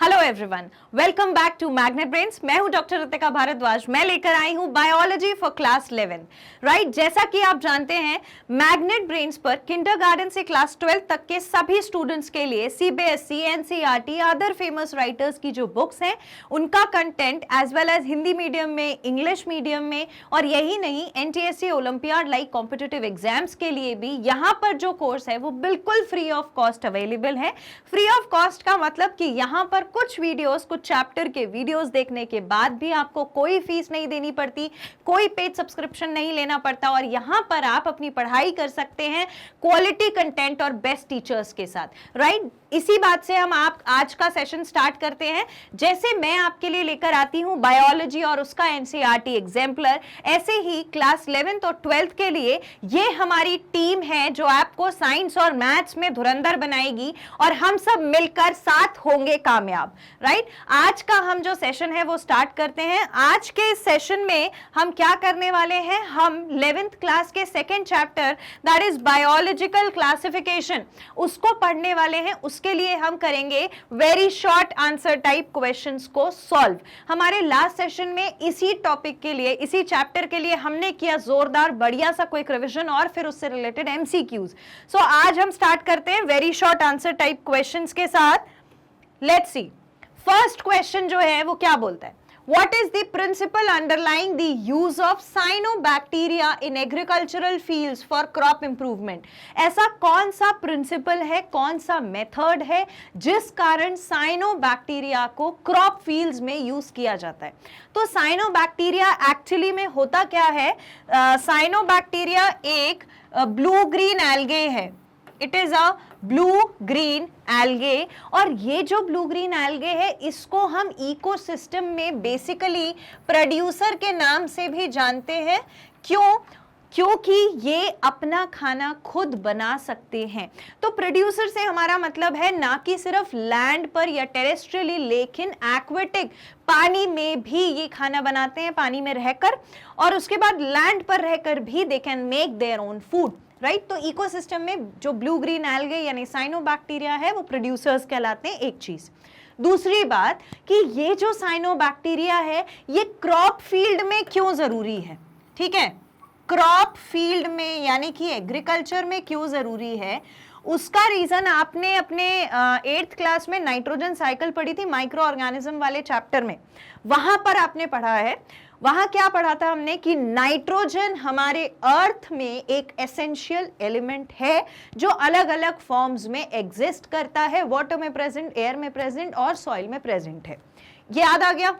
Hello everyone, welcome back to Magnet Brains. मैं हूं doctor Ritika Bhardwaj. मैं लेकर आई हूं बायोलॉजी फॉर क्लास 11। राइट, जैसा कि आप जानते हैं मैग्नेट ब्रेन्स पर किंडरगार्टन से क्लास 12 तक के सभी स्टूडेंट्स के लिए CBSE, NCERT, other famous writers की जो बुक्स हैं उनका content as well as Hindi medium में, इंग्लिश मीडियम में, और यही नहीं NTSC olympiad like competitive exams के लिए भी यहाँ पर जो कोर्स है वो बिल्कुल फ्री ऑफ कॉस्ट अवेलेबल है। फ्री ऑफ कॉस्ट का मतलब कि यहाँ पर कुछ वीडियोस, कुछ चैप्टर के वीडियोस देखने के बाद भी आपको कोई फीस नहीं देनी पड़ती, कोई पेड सब्सक्रिप्शन नहीं लेना पड़ता, और यहां पर आप अपनी पढ़ाई कर सकते हैं क्वालिटी कंटेंट और बेस्ट टीचर्स के साथ। राइट, इसी बात से हम आप आज का सेशन स्टार्ट करते हैं। जैसे मैं आपके लिए लेकर आती हूं बायोलॉजी और उसका एनसीईआरटी एग्जाम्पलर, ऐसे ही क्लास 11th और 12th के लिए ये हमारी टीम है जो आपको साइंस और मैथ्स में धुरंधर बनाएगी और हम सब मिलकर साथ होंगे कामयाब। राइट, आज का हम जो सेशन है वो स्टार्ट करते हैं। आज के सेशन में हम क्या करने वाले हैं, हम 11th क्लास के second chapter that is biological classification उसको पढ़ने वाले हैं। उसके लिए हम करेंगे very short answer type questions को सॉल्व। हमारे लास्ट सेशन में इसी टॉपिक के लिए, इसी चैप्टर के लिए हमने किया जोरदार बढ़िया सा क्विक रिवीजन और फिर उससे रिलेटेड एमसीक्यूज। सो आज हम स्टार्ट करते हैं very short answer type questions के साथ। लेट्स सी, फर्स्ट क्वेश्चन जो है वो क्या बोलता है, What is the principle underlying the use of cyanobacteria in agricultural fields for crop improvement? ऐसा कौन सा प्रिंसिपल है, कौन सा मेथड है जिस कारण साइनोबैक्टीरिया को क्रॉप फील्ड्स में यूज किया जाता है? तो साइनोबैक्टीरिया एक्चुअली में होता क्या है, साइनोबैक्टीरिया एक ब्लू ग्रीन एल्गे है। It is a blue green algae, और ये जो ब्लू ग्रीन एल्गे है इसको हम इकोसिस्टम में बेसिकली प्रोड्यूसर के नाम से भी जानते हैं। क्यों? क्योंकि ये अपना खाना खुद बना सकते हैं। तो प्रोड्यूसर से हमारा मतलब है ना कि सिर्फ लैंड पर या टेरेस्ट्रियली, लेकिन एक्वेटिक पानी में भी ये खाना बनाते हैं, पानी में रहकर, और उसके बाद लैंड पर रहकर भी they can make their own food. Right, तो इकोसिस्टम में जो ब्लू ग्रीन एल्गे यानी साइनोबैक्टीरिया है वो प्रोड्यूसर्स कहलाते हैं, एक चीज। दूसरी बात कि ये जो साइनोबैक्टीरिया है ये क्रॉप फील्ड में क्यों जरूरी है? ठीक है, क्रॉप फील्ड में यानी कि एग्रीकल्चर में क्यों जरूरी है, उसका रीजन आपने अपने 8th क्लास में नाइट्रोजन साइकिल पढ़ी थी, माइक्रो ऑर्गेनिज्म वाले चैप्टर में, वहां पर आपने पढ़ा है। वहां क्या पढ़ा था हमने कि नाइट्रोजन हमारे अर्थ में एक एसेंशियल एलिमेंट है जो अलग अलग फॉर्म्स में एग्जिस्ट करता है, वाटर में प्रेजेंट, एयर में प्रेजेंट और सॉइल में प्रेजेंट है। ये याद आ गया?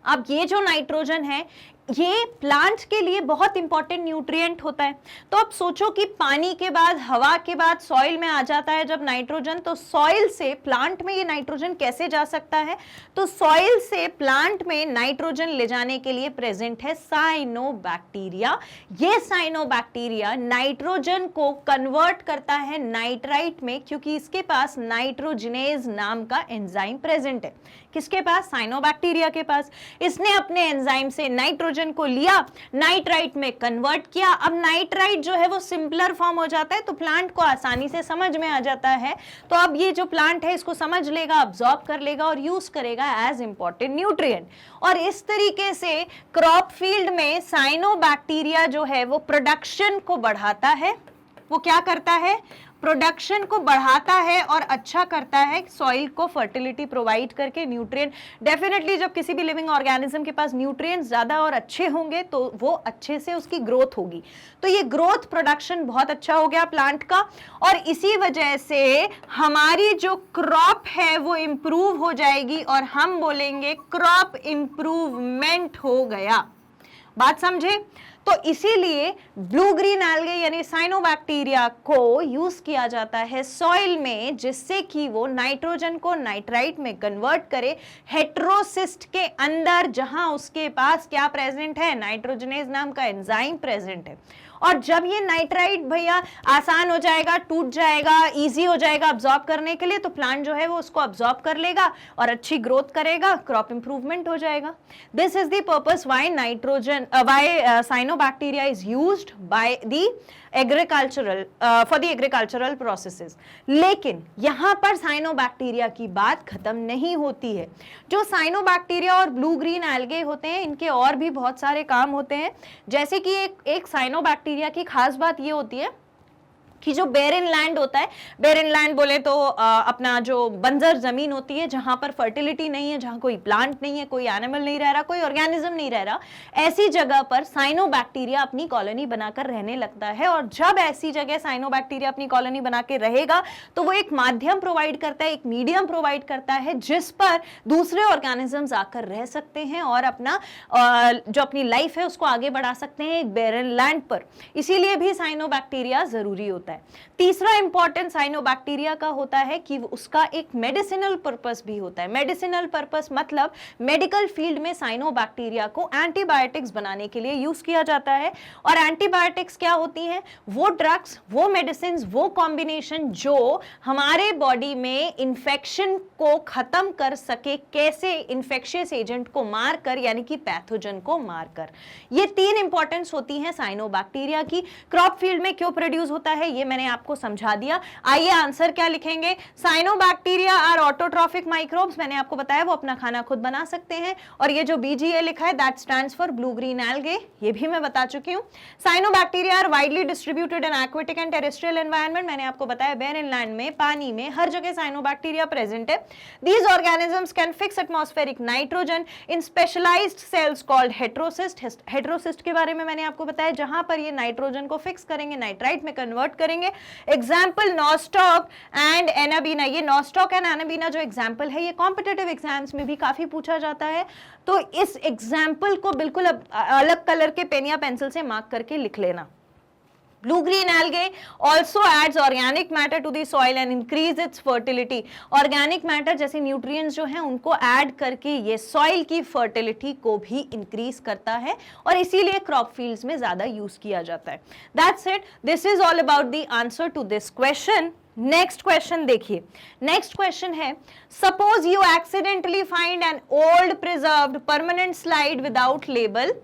अब ये जो नाइट्रोजन है ये प्लांट के लिए बहुत इंपॉर्टेंट न्यूट्रिएंट होता है। तो अब सोचो कि पानी के बाद, हवा के बाद सॉइल में आ जाता है जब नाइट्रोजन, तो सॉइल से प्लांट में ये नाइट्रोजन कैसे जा सकता है? तो सॉइल से प्लांट में नाइट्रोजन ले जाने के लिए प्रेजेंट है साइनोबैक्टीरिया। ये साइनोबैक्टीरिया नाइट्रोजन को कन्वर्ट करता है नाइट्राइट में, क्योंकि इसके पास नाइट्रोजिनेज नाम का एंजाइम प्रेजेंट है। किसके पास? साइनोबैक्टीरिया के पास। इसने अपने एंजाइम से नाइट्रोजन को लिया, नाइट्राइट में कन्वर्ट किया। अब नाइट्राइट जो है वो सिंपलर फॉर्म हो जाता है, तो प्लांट को आसानी से समझ में आ जाता है। तो अब ये जो प्लांट है इसको समझ लेगा, अब्सॉर्ब कर लेगा और यूज करेगा एज इंपॉर्टेंट न्यूट्रिएंट। और इस तरीके से क्रॉप फील्ड में साइनोबैक्टीरिया जो है वो प्रोडक्शन को बढ़ाता है। वो क्या करता है? प्रोडक्शन को बढ़ाता है और अच्छा करता है, सॉइल को फर्टिलिटी प्रोवाइड करके, न्यूट्रिएंट। डेफिनेटली जब किसी भी लिविंग ऑर्गेनिज्म के पास न्यूट्रिएंट्स ज्यादा और अच्छे होंगे तो वो अच्छे से उसकी ग्रोथ होगी। तो ये ग्रोथ प्रोडक्शन बहुत अच्छा हो गया प्लांट का, और इसी वजह से हमारी जो क्रॉप है वो इंप्रूव हो जाएगी और हम बोलेंगे क्रॉप इंप्रूवमेंट हो गया। बात समझे? तो इसीलिए ब्लू ग्रीन एल्गे यानी साइनोबैक्टीरिया को यूज किया जाता है सॉइल में, जिससे कि वो नाइट्रोजन को नाइट्राइट में कन्वर्ट करे हेटेरोसिस्ट के अंदर, जहां उसके पास क्या प्रेजेंट है? नाइट्रोजनेज नाम का एंजाइम प्रेजेंट है। और जब ये नाइट्राइट भैया आसान हो जाएगा, टूट जाएगा, इजी हो जाएगा अब्जॉर्ब करने के लिए, तो प्लांट जो है वो उसको अब्जॉर्ब कर लेगा और अच्छी ग्रोथ करेगा, क्रॉप इंप्रूवमेंट हो जाएगा। This is the purpose why cyanobacteria is used by the agricultural for the agricultural processes. लेकिन यहां पर साइनोबैक्टीरिया की बात खत्म नहीं होती है। जो साइनोबैक्टीरिया और ब्लू ग्रीन एल्गे होते हैं, इनके और भी बहुत सारे काम होते हैं। जैसे कि एक साइनोबैक्टीरिया की खास बात ये होती है कि जो बेरिन लैंड होता है, बेरिन लैंड बोले तो अपना जो बंजर जमीन होती है जहां पर फर्टिलिटी नहीं है, जहां कोई प्लांट नहीं है, कोई एनिमल नहीं रह रहा, कोई ऑर्गेनिज्म नहीं रह रहा, ऐसी जगह पर साइनोबैक्टीरिया अपनी कॉलोनी बनाकर रहने लगता है। और जब ऐसी जगह साइनोबैक्टीरिया अपनी कॉलोनी बना के रहेगा तो वो एक माध्यम प्रोवाइड करता है, एक मीडियम प्रोवाइड करता है जिस पर दूसरे ऑर्गेनिजम्स आकर रह सकते हैं और अपना जो अपनी लाइफ है उसको आगे बढ़ा सकते हैं एक बेरिन लैंड पर। इसीलिए भी साइनोबैक्टीरिया जरूरी होता है। तीसरा इंपॉर्टेंट साइनोबैक्टीरिया का होता है कि उसका एक मेडिसिनल पर्पस भी होता है। मेडिसिनल पर्पस मतलब मेडिकल फील्ड में साइनोबैक्टीरिया को एंटीबायोटिक्स बनाने के लिए यूज किया जाता है। और एंटीबायोटिक्स क्या होती हैं? वो ड्रग्स, वो मेडिसिन, वो कॉम्बिनेशन जो हमारे बॉडी में इंफेक्शन को खत्म कर सके, कैसे? इन्फेक्शियस एजेंट को मारकर, यानी कि पैथोजन को मारकर। ये तीन इंपॉर्टेंस होती हैं साइनोबैक्टीरिया की। क्रॉप फील्ड में क्यों प्रोड्यूस होता है ये मैंने आपको समझा दिया। आइए आंसर क्या लिखेंगे? Cyanobacteria are autotrophic microbes. मैंने आपको बताया वो अपना खाना खुद बना सकते हैं। और ये जो BGA लिखा है that stands for blue green algae, ये भी मैं बता चुकी हूं। Cyanobacteria are widely distributed in aquatic and terrestrial environment. मैंने आपको बताया बेरिन लैंड में, पानी में, हर जगह साइनोबैक्टीरिया प्रेजेंट है। These organisms can fix atmospheric nitrogen in specialised cells called heterocyst. Heterocyst के बारे में मैंने आपको बताया, जहां पर ये नाइट्रोजन को फिक्स करेंगे, नाइट्राइट में कन्वर्ट करेंगे। Example nostoc and anabaena. ये नॉस्टॉक एंड एनाबीना जो एग्जाम्पल है ये कॉम्पिटिटिव एग्जाम्स में भी काफी पूछा जाता है। तो इस एग्जाम्पल को बिल्कुल अलग कलर के पेन या पेंसिल से मार्क करके लिख लेना। Blue green algae also adds organic matter to the soil and increase its fertility. Organic matter जैसे nutrients जो हैं उनको ऐड करके ये soil की fertility को भी increase करता है और इसीलिए crop fields में ज़्यादा use किया जाता है। That's it. This is all about the answer to this question. Next question देखिए। नेक्स्ट क्वेश्चन है, suppose you accidentally find an old preserved permanent slide without label.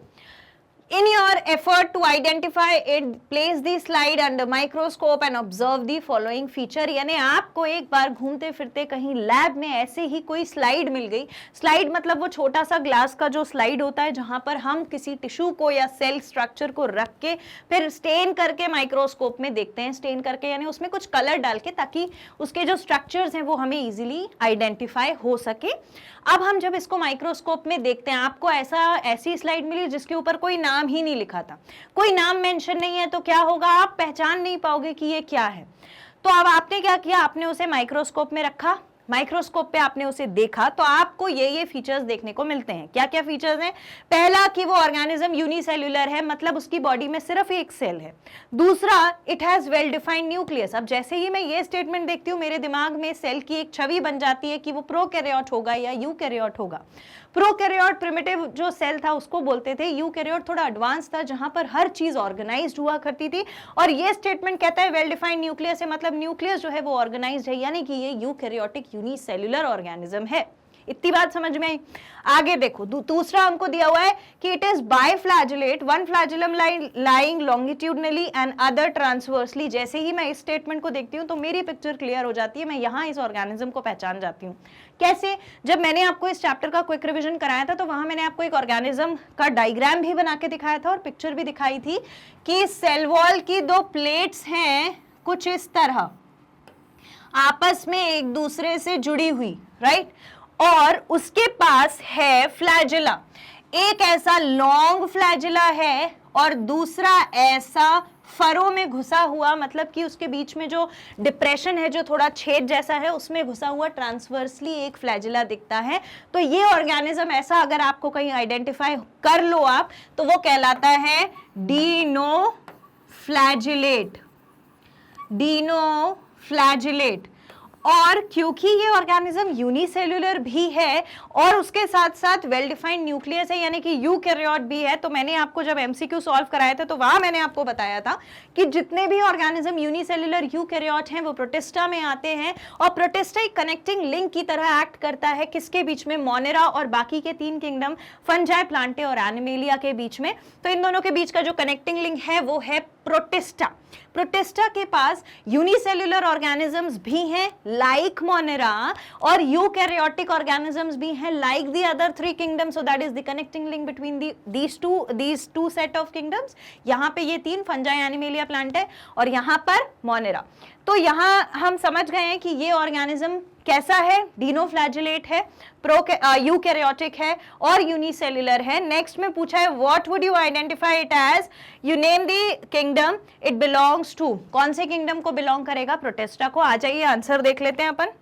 In your effort to identify it, place the slide under microscope and observe the following feature. यानी आपको एक बार घूमते फिरते कहीं lab में ऐसे ही कोई स्लाइड मिल गई। स्लाइड मतलब वो छोटा सा ग्लास का जो स्लाइड होता है जहां पर हम किसी टिश्यू को या सेल स्ट्रक्चर को रख के फिर स्टेन करके माइक्रोस्कोप में देखते हैं। स्टेन करके यानी उसमें कुछ कलर डाल के, ताकि उसके जो स्ट्रक्चर्स हैं वो हमें इजीली आइडेंटिफाई हो सके। अब हम जब इसको माइक्रोस्कोप में देखते हैं, आपको ऐसी स्लाइड मिली जिसके ऊपर कोई नाम ही नहीं लिखा था, कोई नाम मेंशन नहीं है, तो क्या होगा? आप पहचान नहीं पाओगे कि ये क्या है। तो अब आपने क्या किया? आपने उसे माइक्रोस्कोप में रखा, माइक्रोस्कोप पे आपने उसे देखा, तो आपको ये फीचर्स देखने को मिलते हैं। क्या क्या फीचर्स हैं? पहला कि वो ऑर्गेनिज्म यूनिसेल्युलर है, मतलब उसकी बॉडी में सिर्फ एक सेल है। दूसरा, it has well defined nucleus. अब जैसे ही मैं ये स्टेटमेंट देखती हूँ मेरे दिमाग में सेल की एक छवि बन जाती है कि वो प्रोकैरियोट होगा या यूकैरियोट होगा। प्रोकैरियोट प्रिमिटिव जो सेल था उसको बोलते थे, यूकैरियोट थोड़ा एडवांस था जहां पर हर चीज ऑर्गेनाइज्ड हुआ करती थी। और ये स्टेटमेंट कहता है वेल डिफाइंड न्यूक्लियस है, मतलब न्यूक्लियस जो है वो ऑर्गेनाइज्ड है, यानी कि ये यूकैरियोटिक यूनिसेल्युलर ऑर्गेनिज्म है। इतनी बात समझ में आई? आगे देखो, दूसरा हमको दिया हुआ है कि it is biflagellate, one flagellum lying longitudinally and other transversely. जैसे ही मैं इस स्टेटमेंट को देखती हूँ तो मेरी पिक्चर क्लियर हो जाती है, मैं यहाँ इस ऑर्गेनिज्म को पहचान जाती हूँ। कैसे? जब मैंने आपको इस चैप्टर का क्विक रिवीजन कराया था तो वहां मैंने आपको एक ऑर्गेनिज्म का डायग्राम भी बना के दिखाया था और पिक्चर भी दिखाई थी कि सेल वॉल की दो प्लेट्स हैं कुछ इस तरह, आपस में एक दूसरे से जुड़ी हुई, राइट? और उसके पास है फ्लैजिला। एक ऐसा लॉन्ग फ्लैजिला है और दूसरा ऐसा फरों में घुसा हुआ, मतलब कि उसके बीच में जो डिप्रेशन है, जो थोड़ा छेद जैसा है, उसमें घुसा हुआ ट्रांसवर्सली एक फ्लैजिला दिखता है। तो ये ऑर्गेनिज्म ऐसा अगर आपको कहीं आइडेंटिफाई कर लो आप, तो वो कहलाता है डीनोफ्लैजिलेट। डीनोफ्लैजिलेट। और क्योंकि ये ऑर्गेनिज्म यूनिसेल्युलर भी है और उसके साथ साथ वेल डिफाइंड न्यूक्लियस है यानी कि यूकैरियोट भी है, तो मैंने आपको जब एमसीक्यू सॉल्व कराया था तो वहां मैंने आपको बताया था कि जितने भी ऑर्गेनिज्म यूनिसेल्युलर यूकैरियोट हैं वो प्रोटिस्टा में आते हैं और प्रोटिस्टा एक कनेक्टिंग लिंक की तरह एक्ट करता है किसके बीच में, मोनेरा और बाकी के 3 किंगडम फंजाई, प्लांटे और एनिमेलिया के बीच में। तो इन दोनों के बीच का जो कनेक्टिंग लिंक है वो है प्रोटिस्टा। प्रोटिस्टा के पास यूनिसेल्युलर ऑर्गेनिजम्स भी हैं लाइक मोनेरा और यूकैरियोटिक ऑर्गेनिजम्स भी हैं like the other 3 kingdoms, so that is the connecting link between these two set of kingdoms. यहां पे ये 3 फंजाई, एनिमेलिया, प्लांट है और यहां पर मोनेरा। तो यहां हम समझ गए हैं कि ये ऑर्गेनिज्म कैसा है, डिनोफ्लैजिलेट है, यूकैरियोटिक है और यूनिसेल्युलर है। नेक्स्ट में पूछा है what would you identify it as, you name the kingdom it belongs to, कौन से किंगडम को बिलोंग करेगा, प्रोटिस्टा को। आ जाइए आंसर देख लेते हैं अपन।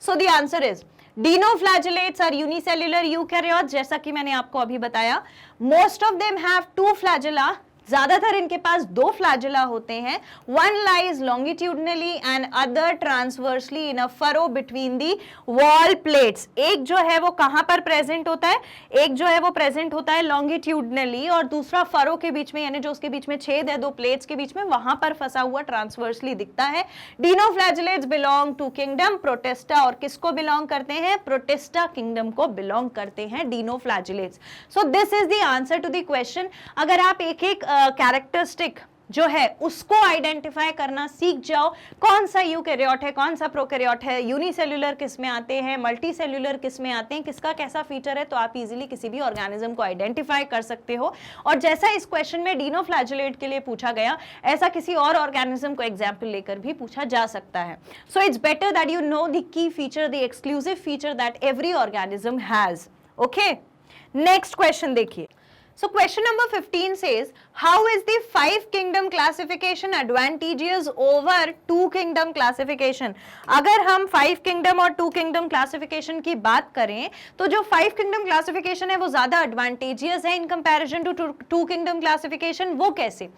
So the answer is dinoflagellates are unicellular eukaryotes, जैसा कि मैंने आपको अभी बताया। Most of them have 2 flagella, ज्यादातर इनके पास 2 फ्लैजेला होते हैं। One lies longitudinally and other transversely in a furrow between the wall plates. एक जो है वो कहां पर प्रेजेंट होता है, एक जो है वो प्रेजेंट होता है लॉन्गिट्यूडनली और दूसरा फरो के बीच में, यानी जो उसके बीच में छेद है 2 प्लेट्स के बीच में, वहां पर फंसा हुआ ट्रांसवर्सली दिखता है। डिनोफ्लैजेलेट्स बिलोंग टू किंगडम प्रोटिस्टा, और किसको बिलोंग करते हैं, प्रोटिस्टा किंगडम को बिलोंग करते हैं dinoflagellates. So this is the answer to the question. अगर आप एक एक कैरेक्टरिस्टिक जो है उसको आइडेंटिफाई करना सीख जाओ, कौन सा यूकैरियोट है, कौन सा प्रोकैरियोट है, यूनिसेल्युलर किस में आते हैं, मल्टीसेल्युलर किस में आते हैं, किसका कैसा फीचर है, तो आप इजीली किसी भी ऑर्गेनिज्म को आइडेंटिफाई कर सकते हो। और जैसा इस क्वेश्चन में डिनोफ्लैजेलेट के लिए पूछा गया, ऐसा किसी और ऑर्गेनिज्म को एग्जाम्पल लेकर भी पूछा जा सकता है। So it's better that you know the key feature, the exclusive feature that every organism has. Okay, next question देखिए। So question number 15 says, how is the 5 kingdom classification advantageous over 2 kingdom classification? अगर हम 5 kingdom और 2 kingdom classification की बात करें तो जो 5 kingdom classification है वो ज्यादा advantageous है in comparison to 2 kingdom classification। वो कैसे?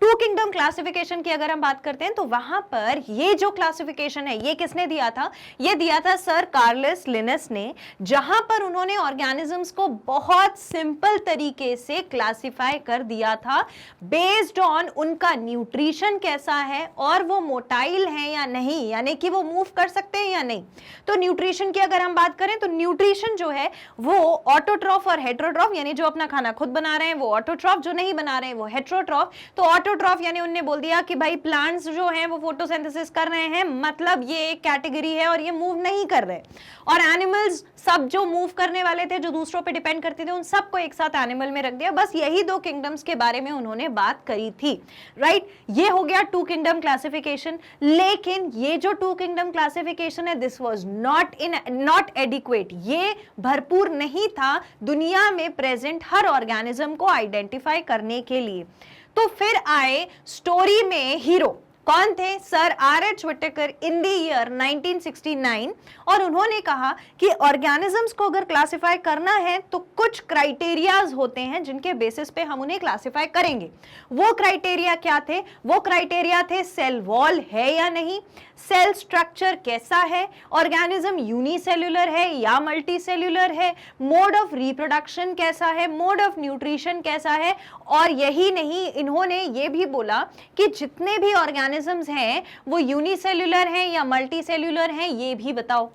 2 kingdom classification की अगर हम बात करते हैं तो वहां पर ये जो classification है ये किसने दिया था, ये दिया था सर कार्लस लिनस ने, जहां पर उन्होंने ऑर्गेनिजम्स को बहुत सिंपल तरीके से क्लासिफाई कर दिया था बेस्ड ऑन उनका न्यूट्रिशन कैसा है और वो मोटाइल है या नहीं, यानी कि वो मूव कर सकते हैं या नहीं। तो न्यूट्रिशन की अगर हम बात करें तो न्यूट्रिशन जो है वो ऑटोट्रॉफ और हेट्रोट्रॉफ, यानी जो अपना खाना खुद बना रहे हैं वो ऑटोट्रॉफ, जो नहीं बना रहे हैं वो हेट्रोट्रॉफ। तो ऑटोट्रॉफ यानी उन्होंने बोल दिया कि भाई प्लांट्स जो हैं वो फोटोसिंथेसिस कर रहे हैं, मतलब ये एक कैटेगरी है और ये मूव नहीं कर रहे। और एनिमल्स सब जो मूव करने वाले थे, जो दूसरों पे डिपेंड करते थे, उन सबको एक साथ एनिमल में रख दिया। बस यही 2 किंगडम्स के बारे में उन्होंने बात करी थी, राइट। ये हो गया 2 किंगडम क्लासिफिकेशन। लेकिन ये जो 2 किंगडम क्लासिफिकेशन है दिस वाज नॉट एडिक्वेट, ये भरपूर नहीं था दुनिया में प्रेजेंट हर ऑर्गेनिज्म को आइडेंटिफाई करने के लिए। तो फिर आए स्टोरी में हीरो, कौन थे, sir R H. Whittaker in the year 1969, और उन्होंने कहा कि ऑर्गेनिजम्स को अगर क्लासिफाई करना है तो कुछ क्राइटेरियाज होते हैं जिनके बेसिस पे हम उन्हें क्लासिफाई करेंगे। वो क्राइटेरिया क्या थे, वो क्राइटेरिया थे सेल वॉल है या नहीं, सेल स्ट्रक्चर कैसा है, ऑर्गेनिज्म यूनिसेल्युलर है या मल्टीसेल्युलर है, मोड ऑफ रिप्रोडक्शन कैसा है, मोड ऑफ न्यूट्रिशन कैसा है। और यही नहीं, इन्होंने ये भी बोला कि जितने भी ऑर्गेनिजम्स हैं वो यूनिसेल्युलर हैं या मल्टीसेल्युलर हैं, ये भी बताओ।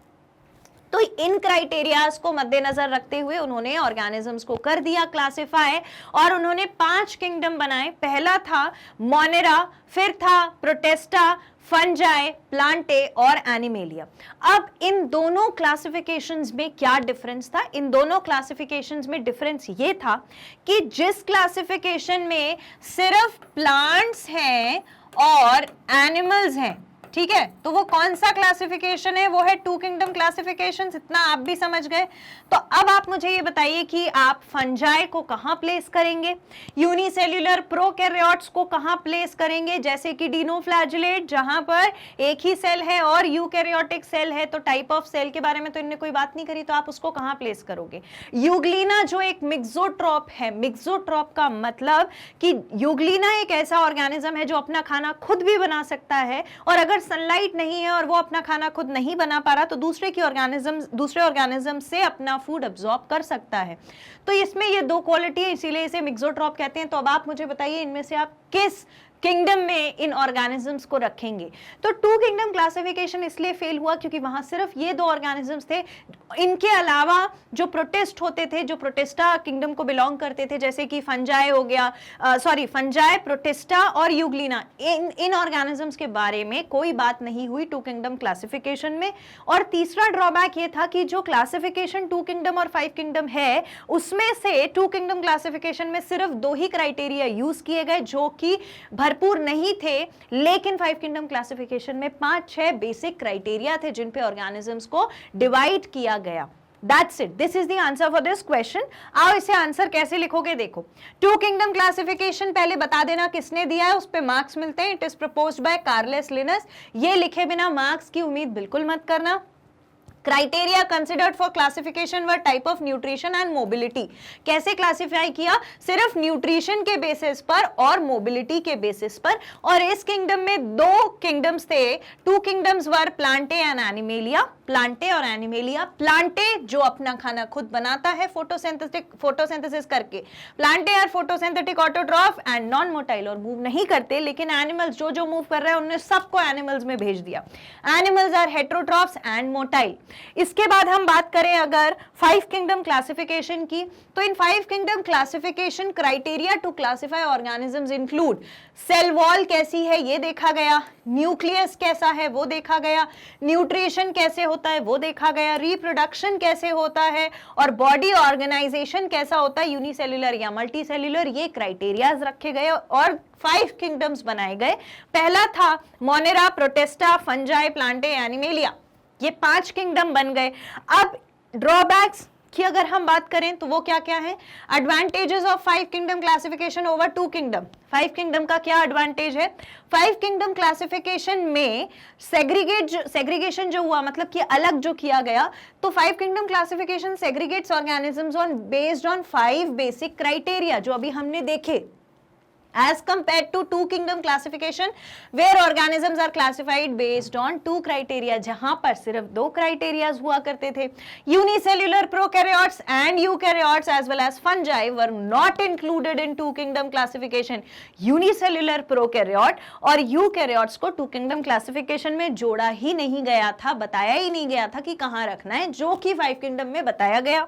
तो इन क्राइटेरियाज को मद्देनजर रखते हुए उन्होंने ऑर्गेनिजम्स को कर दिया क्लासिफाई और उन्होंने 5 किंगडम बनाए। पहला था मोनेरा, फिर था प्रोटिस्टा, फंजाई, प्लांटे और एनिमेलिया। अब इन दोनों क्लासिफिकेशंस में क्या डिफरेंस था, इन दोनों क्लासिफिकेशंस में डिफरेंस ये था कि जिस क्लासिफिकेशन में सिर्फ प्लांट्स हैं और एनिमल्स हैं, ठीक है, तो वो कौन सा क्लासिफिकेशन है, वो है 2 किंगडम क्लासिफिकेशन। इतना आप भी समझ गए। तो अब आप मुझे ये बताइए कि आप फंजाई को कहां प्लेस करेंगे, यूनिसेल्युलर प्रोकैरियोट्स को कहां प्लेस करेंगे, जैसे कि डिनोफ्लैजेलेट जहां पर एक ही सेल है और यूकैरियोटिक सेल है, तो टाइप ऑफ सेल के बारे में तो इनने कोई बात नहीं करी, तो आप उसको कहां प्लेस करोगे। यूग्लिना जो एक मिक्सोट्रॉप है, मिक्सोट्रॉप का मतलब कि यूग्लिना एक ऐसा ऑर्गेनिज्म है जो अपना खाना खुद भी बना सकता है, और अगर सनलाइट नहीं है और वो अपना खाना खुद नहीं बना पा रहा तो दूसरे ऑर्गेनिज्म से अपना फूड अब्सॉर्ब कर सकता है। तो इसमें ये दो क्वालिटी है, इसीलिए इसे मिक्सोट्रॉप कहते हैं। तो अब आप मुझे बताइए इनमें से आप किस किंगडम में इन ऑर्गेनिजम्स को रखेंगे। तो टू किंगडम क्लासिफिकेशन इसलिए फेल हुआ क्योंकि वहां सिर्फ ये दो ऑर्गेनिजम्स थे, इनके अलावा जो प्रोटिस्ट होते थे, जो प्रोटिस्टा किंगडम को बिलोंग करते थे, जैसे कि फंजाई हो गया, फंजाई, प्रोटिस्टा और यूग्लिना, इन ऑर्गेनिजम्स के बारे में कोई बात नहीं हुई टू किंगडम क्लासिफिकेशन में। और तीसरा ड्रॉबैक ये था कि जो क्लासिफिकेशन टू किंगडम और फाइव किंगडम है उसमें से टू किंगडम क्लासिफिकेशन में सिर्फ दो ही क्राइटेरिया यूज किए गए जो कि भरपूर नहीं थे, लेकिन फाइव किंगडम क्लासिफिकेशन में 5-6 बेसिक क्राइटेरिया थे जिन पे ऑर्गेनिजम्स को डिवाइड किया गया। That's it. This is the answer for this question. आओ इसे आंसर कैसे लिखोगे देखो। टू किंगडम क्लासिफिकेशन पहले बता देना किसने दिया है, उस पे मार्क्स मिलते हैं। It is proposed by Carlos Linus. ये लिखे बिना मार्क्स की उम्मीद बिल्कुल मत करना। Criteria considered for classification were type of nutrition and mobility. कैसे क्लासिफाई किया, सिर्फ न्यूट्रिशन के बेसिस पर और मोबिलिटी के बेसिस पर। और इस किंगडम में दो किंगडम्स थे, two kingdoms were Plantae and Animalia. Plantae और एनिमेलिया, प्लांटे जो अपना खाना खुद बनाता है फोटोसिंथेसिस करके, Plantae are photosynthetic autotroph and non motile, और मूव नहीं करते, लेकिन एनिमल्स जो मूव कर रहे हैं उन्होंने सबको एनिमल्स में भेज दिया। Animals are heterotrophs and motile. इसके बाद हम बात करें अगर फाइव किंगडम क्लासिफिकेशन की, तो in five kingdom classification criteria to classify organisms include cell wall कैसी है ये देखा गया, न्यूक्लियस कैसा है वो देखा गया, न्यूट्रिशन कैसे होता है वो देखा गया, रिप्रोडक्शन कैसे होता है, और बॉडी ऑर्गेनाइजेशन कैसा होता है, यूनिसेल्युलर या मल्टीसेल्युलर, ये क्राइटेरियाज रखे गए और 5 किंगडम्स बनाए गए। पहला था Monera, protista, Fungi, Plantae, animalia, ये 5 किंगडम बन गए। अब ड्रॉबैक्स की अगर हम बात करें तो वो क्या क्या है, advantages of 5 kingdom classification over 2 kingdom. 5 kingdom का क्या एडवांटेज है, 5 किंगडम क्लासिफिकेशन में सेग्रीगेशन जो हुआ, मतलब कि अलग जो किया गया, तो 5 kingdom classification segregates organisms on based on 5 basic criteria जो अभी हमने देखे, as compared to two kingdom classification where organisms are classified based on 2 criteria, जहां पर सिर्फ 2 criteria हुआ करते थे। unicellular prokaryotes and eukaryotes as well as fungi were not included in two kingdom classification। unicellular prokaryote और eukaryotes को two kingdom classification में जोड़ा ही नहीं गया था, बताया ही नहीं गया था कि कहां रखना है, जो कि 5 kingdom में बताया गया।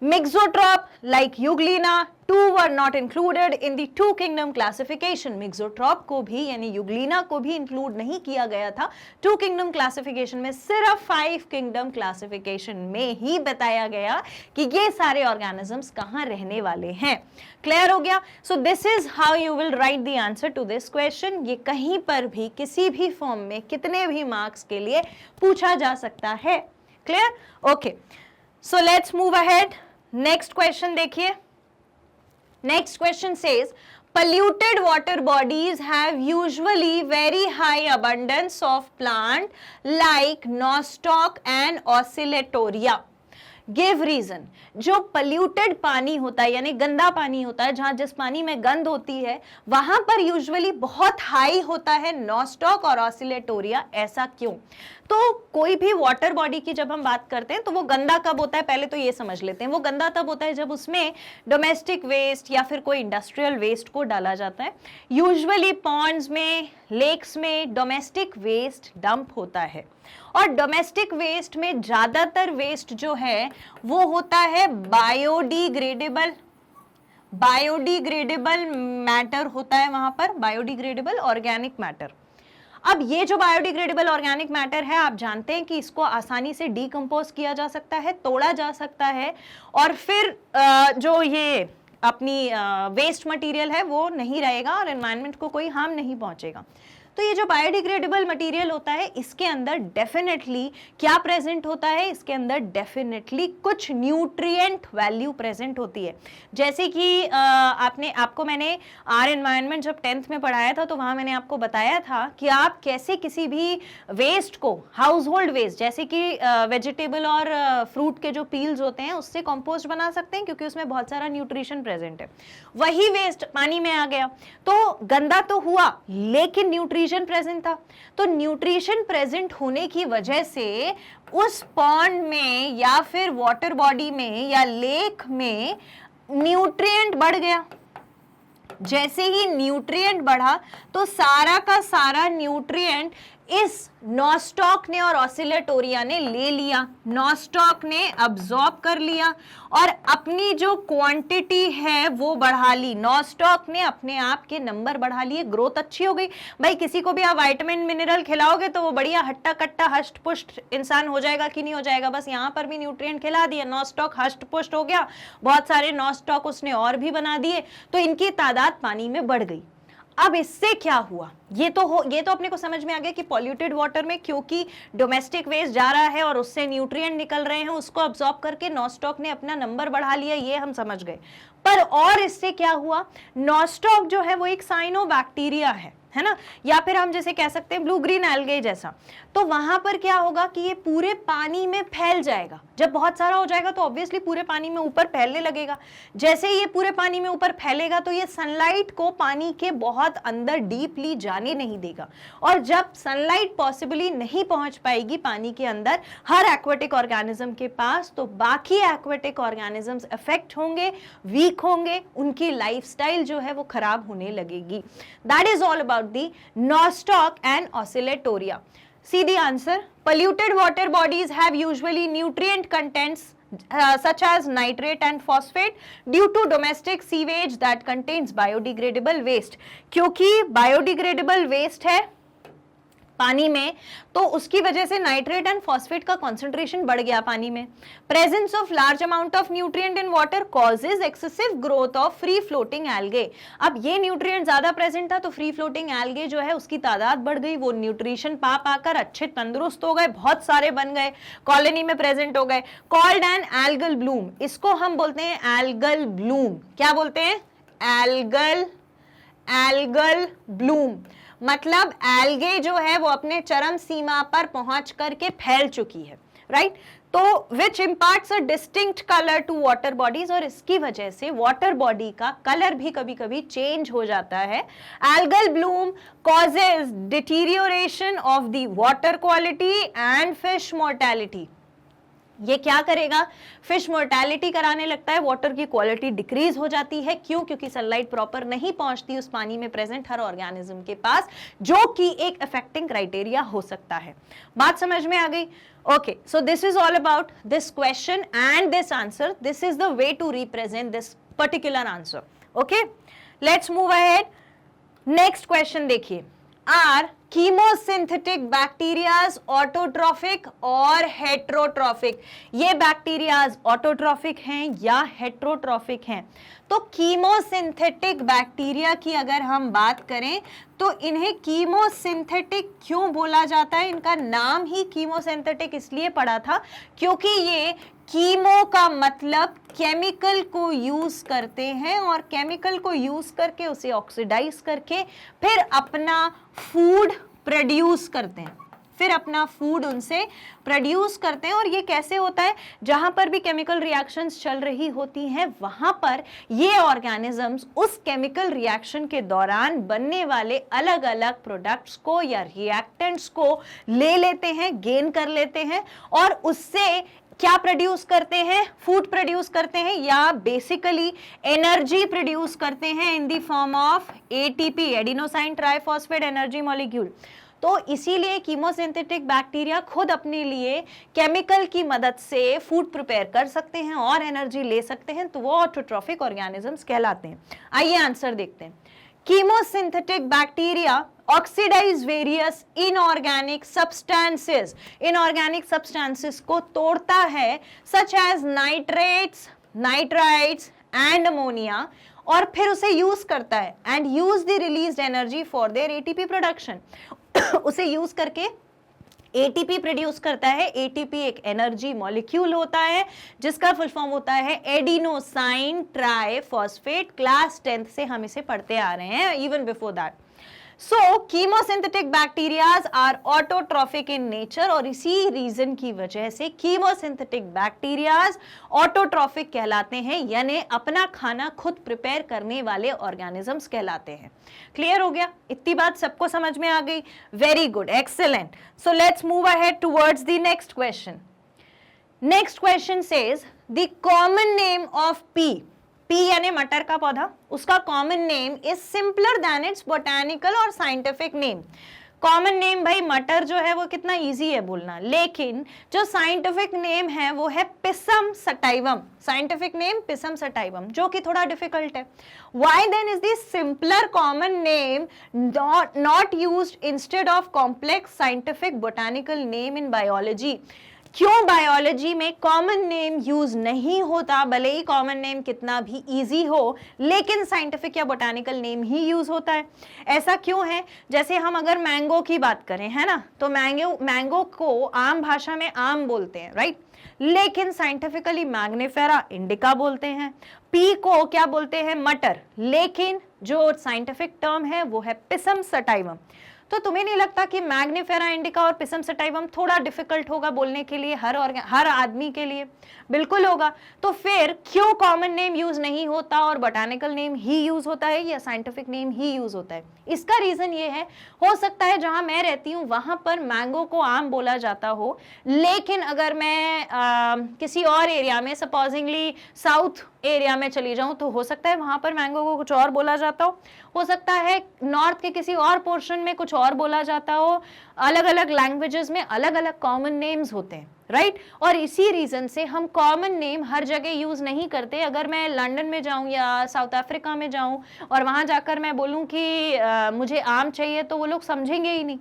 Mixotrop like Euglena two were not included in the two kingdom classification। Mixotrop को भी यानी Euglena को भी इंक्लूड नहीं किया गया था two kingdom classification में, सिर्फ 5 kingdom classification में ही बताया गया कि ये सारे organisms कहाँ रहने वाले हैं। क्लियर हो गया? So this is how you will write the answer to this question। ये कहीं पर भी किसी भी फॉर्म में कितने भी मार्क्स के लिए पूछा जा सकता है। Clear? Okay, so let's move ahead। Next question देखिए। Next question says polluted water bodies have usually very high abundance of plant like nostoc and oscillatoria। Give reason. जो पोल्यूटेड पानी होता है यानी गंदा पानी होता है, जहां जिस पानी में गंध होती है वहां पर यूजुअली बहुत हाई होता है नॉस्टॉक और ऑसिलेटोरिया। ऐसा क्यों? तो कोई भी वाटर बॉडी की जब हम बात करते हैं तो वो गंदा कब होता है, पहले तो ये समझ लेते हैं। वो गंदा तब होता है जब उसमें डोमेस्टिक वेस्ट या फिर कोई इंडस्ट्रियल वेस्ट को डाला जाता है। यूजुअली पॉन्ड्स में, लेक्स में डोमेस्टिक वेस्ट डंप होता है, और डोमेस्टिक वेस्ट में ज्यादातर वेस्ट जो है वो होता है बायोडिग्रेडेबल मैटर होता है वहां पर, बायोडिग्रेडेबल ऑर्गेनिक मैटर। अब ये जो बायोडिग्रेडेबल ऑर्गेनिक मैटर है, आप जानते हैं कि इसको आसानी से डीकंपोज किया जा सकता है, तोड़ा जा सकता है, और फिर जो ये अपनी वेस्ट मटेरियल है वो नहीं रहेगा और एनवायरनमेंट को कोई हार्म नहीं पहुंचेगा। तो ये जो बायोडिग्रेडेबल मटेरियल होता है इसके अंदर डेफिनेटली क्या प्रेजेंट होता है, इसके अंदर डेफिनेटली कुछ न्यूट्रिएंट वैल्यू प्रेजेंट होती है। जैसे कि आपको मैंने आर एनवायरनमेंट जब 10th में पढ़ाया था तो वहां मैंने आपको बताया था कि आप कैसे किसी भी वेस्ट को, हाउस होल्ड वेस्ट जैसे कि वेजिटेबल और फ्रूट के जो पील्स होते हैं उससे कंपोस्ट बना सकते हैं, क्योंकि उसमें बहुत सारा न्यूट्रिशन प्रेजेंट है। वही वेस्ट पानी में आ गया तो गंदा तो हुआ लेकिन न्यूट्रिशन न्यूट्रिशन प्रेजेंट था। तो न्यूट्रिशन प्रेजेंट होने की वजह से उस पॉन्ड में या फिर वाटर बॉडी में या लेक में न्यूट्रिएंट बढ़ गया। जैसे ही न्यूट्रिएंट बढ़ा तो सारा का सारा न्यूट्रिएंट इस नॉस्टॉक ने और ऑसिलेटोरिया ने ले लिया। नॉस्टॉक ने अब्सॉर्ब कर लिया और अपनी जो क्वांटिटी है वो बढ़ा ली। नॉस्टॉक ने अपने आप के नंबर बढ़ा लिए, ग्रोथ अच्छी हो गई। भाई किसी को भी आप विटामिन मिनरल खिलाओगे तो वो बढ़िया हट्टा कट्टा हष्ट पुष्ट इंसान हो जाएगा कि नहीं हो जाएगा। बस यहाँ पर भी न्यूट्रिएंट खिला दिया, नॉस्टॉक हष्ट पुष्ट हो गया, बहुत सारे नॉस्टॉक उसने और भी बना दिए, तो इनकी तादाद पानी में बढ़ गई। अब इससे क्या हुआ, ये तो अपने को समझ में आ गया कि पॉल्यूटेड वाटर में क्योंकि डोमेस्टिक वेस्ट जा रहा है और उससे न्यूट्रिएंट निकल रहे हैं, उसको अब्सॉर्ब करके नॉस्टॉक ने अपना नंबर बढ़ा लिया, ये हम समझ गए। पर और इससे क्या हुआ, नॉस्टॉक जो है वो एक साइनोबैक्टीरिया है ना, या फिर हम जैसे कह सकते हैं ब्लू ग्रीन एल्गे जैसा। तो वहां पर क्या होगा कि ये पूरे पानी में फैल जाएगा। जब बहुत सारा हो जाएगा तो ऑब्वियसली पूरे पानी में ऊपर फैलने लगेगा। जैसे ये पूरे पानी में ऊपर फैलेगा तो ये सनलाइट को पानी के बहुत अंदर डीपली जाने नहीं देगा, और जब सनलाइट पॉसिबली नहीं पहुंच पाएगी पानी के अंदर हर एक्वेटिक ऑर्गेनिज्म के पास, तो बाकी एक्वेटिक ऑर्गेनिजम्स अफेक्ट होंगे, वीक होंगे, उनकी लाइफस्टाइल जो है वो खराब होने लगेगी। That is all about the nostoc and Oscillatoria. See the answer. Polluted water bodies have usually nutrient contents such as nitrate and phosphate due to domestic sewage that contains biodegradable waste. क्योंकि biodegradable waste है पानी में, तो उसकी वजह से nitrate and phosphate का concentration बढ़ गया पानी में। Presence of large amount of nutrient in water causes excessive growth of free floating algae. अब ये न्यूट्रिएंट ज्यादा प्रेजेंट था तो फ्री फ्लोटिंग एल्गे जो है उसकी तादाद बढ़ गई, वो न्यूट्रिशन पा पाकर अच्छे तंदुरुस्त हो गए, बहुत सारे बन गए, कॉलोनी में प्रेजेंट हो गए। कॉल्ड एन एल्गल ब्लूम, इसको हम बोलते हैं एल्गल ब्लूम। क्या बोलते हैं, एल्गल ब्लूम। मतलब एल्गे जो है वो अपने चरम सीमा पर पहुंच करके फैल चुकी है, राइट। तो which imparts a distinct colour to water bodies, और इसकी वजह से वाटर बॉडी का कलर भी कभी कभी चेंज हो जाता है। Algal Bloom causes deterioration of the water quality and fish mortality. ये क्या करेगा, फिश मोर्टेलिटी कराने लगता है, वाटर की क्वालिटी डिक्रीज हो जाती है। क्यों, क्योंकि सनलाइट प्रॉपर नहीं पहुंचती उस पानी में प्रेजेंट हर ऑर्गेनिज्म के पास, जो कि एक अफेक्टिंग क्राइटेरिया हो सकता है। बात समझ में आ गई? Okay, so this is all about this question and this answer. This is the way to represent this particular answer. Okay, let's move ahead. Next question देखिए, आर कीमोसिंथेटिक बैक्टीरियाज ऑटोट्रॉफिक और हेट्रोट्रॉफिक? ये bacterias autotrophic हैं या heterotrophic हैं? तो chemosynthetic bacteria की अगर हम बात करें तो इन्हें कीमोसिंथेटिक क्यों बोला जाता है? इनका नाम ही कीमोसिंथेटिक इसलिए पड़ा था क्योंकि ये कीमो का मतलब केमिकल को यूज करते हैं, और केमिकल को यूज करके उसे ऑक्सीडाइज करके फिर अपना फूड प्रोड्यूस करते हैं, फिर अपना फूड उनसे प्रोड्यूस करते हैं। और ये कैसे होता है, जहां पर भी केमिकल रिएक्शंस चल रही होती हैं वहां पर ये ऑर्गेनिजम्स उस केमिकल रिएक्शन के दौरान बनने वाले अलग अलग प्रोडक्ट्स को या रिएक्टेंट्स को ले लेते हैं, गेन कर लेते हैं, और उससे क्या प्रोड्यूस करते हैं, फूड प्रोड्यूस करते हैं, या बेसिकली एनर्जी प्रोड्यूस करते हैं in the form of ATP, adenosine triphosphate energy molecule. तो इसीलिए कीमोसिंथेटिक बैक्टीरिया खुद अपने लिए केमिकल की मदद से फूड प्रिपेयर कर सकते हैं और एनर्जी ले सकते हैं, तो वो ऑटोट्रॉफिक ऑर्गेनिजम्स कहलाते हैं। आइए आंसर देखते हैं। Chemosynthetic bacteria oxidize various inorganic substances. Inorganic substances को तोड़ता है, such as nitrates, nitrites and ammonia, और फिर उसे यूज करता है and use the released energy for their ATP production. उसे यूज करके एटीपी प्रोड्यूस करता है। एटीपी एक एनर्जी मॉलिक्यूल होता है जिसका फुल फॉर्म होता है एडिनोसाइन ट्राइफॉस्फेट। क्लास 10th से हम इसे पढ़ते आ रहे हैं, even before that. So chemosynthetic bacterias are autotrophic in nature, और इसी रीजन की वजह से कीमोसिंथेटिक बैक्टीरियाज ऑटोट्रॉफिक कहलाते हैं, यानी अपना खाना खुद प्रिपेयर करने वाले ऑर्गेनिजम्स कहलाते हैं। क्लियर हो गया? इतनी बात सबको समझ में आ गई? Very good, excellent. So let's move ahead towards the next question. Next question says the common name of pea, pea यानी मटर का पौधा, उसका common name is simpler than its botanical और साइंटिफिक नेम। कॉमन नेम भाई मटर जो है वो कितना इजी है बोलना, लेकिन जो साइंटिफिक नेम है वो है Pisum sativum. Scientific name Pisum sativum, जो कि थोड़ा डिफिकल्ट है। Why then is this simpler common name not used instead of complex scientific botanical name in biology? क्यों बायोलॉजी में कॉमन नेम यूज नहीं होता, भले ही कॉमन नेम कितना भी इजी हो, लेकिन साइंटिफिक या बोटैनिकल नेम ही यूज होता है? ऐसा क्यों है? जैसे हम अगर मैंगो की बात करें, है ना, तो मैंगो को आम भाषा में आम बोलते हैं, राइट, लेकिन साइंटिफिकली मैग्निफेरा इंडिका बोलते हैं। पी को क्या बोलते हैं? मटर, लेकिन जो साइंटिफिक टर्म है वो है पिसम सटाइवम। तो तुम्हें नहीं लगता कि मैग्निफेरा इंडिका और पिसम सटाइवम थोड़ा डिफिकल्ट होगा बोलने के लिए हर आदमी के लिए? बिल्कुल होगा। तो फिर क्यों कॉमन नेम यूज नहीं होता और बोटैनिकल नेम ही यूज होता है या साइंटिफिक नेम ही यूज होता है? इसका रीजन ये है, हो सकता है जहां मैं रहती हूँ वहां पर मैंगो को आम बोला जाता हो, लेकिन अगर मैं किसी और एरिया में, सपोजिंगली साउथ एरिया में चली जाऊं, तो हो सकता है वहां पर मैंगो को कुछ और बोला जाता हो सकता है नॉर्थ के किसी और पोर्शन में कुछ और बोला जाता हो। अलग अलग लैंग्वेजेस में अलग अलग कॉमन नेम्स होते हैं, राइट? और इसी रीजन से हम कॉमन नेम हर जगह यूज नहीं करते। अगर मैं लंदन में जाऊं या साउथ अफ्रीका में जाऊं और वहां जाकर मैं बोलूं कि मुझे आम चाहिए, तो वो लोग समझेंगे ही नहीं।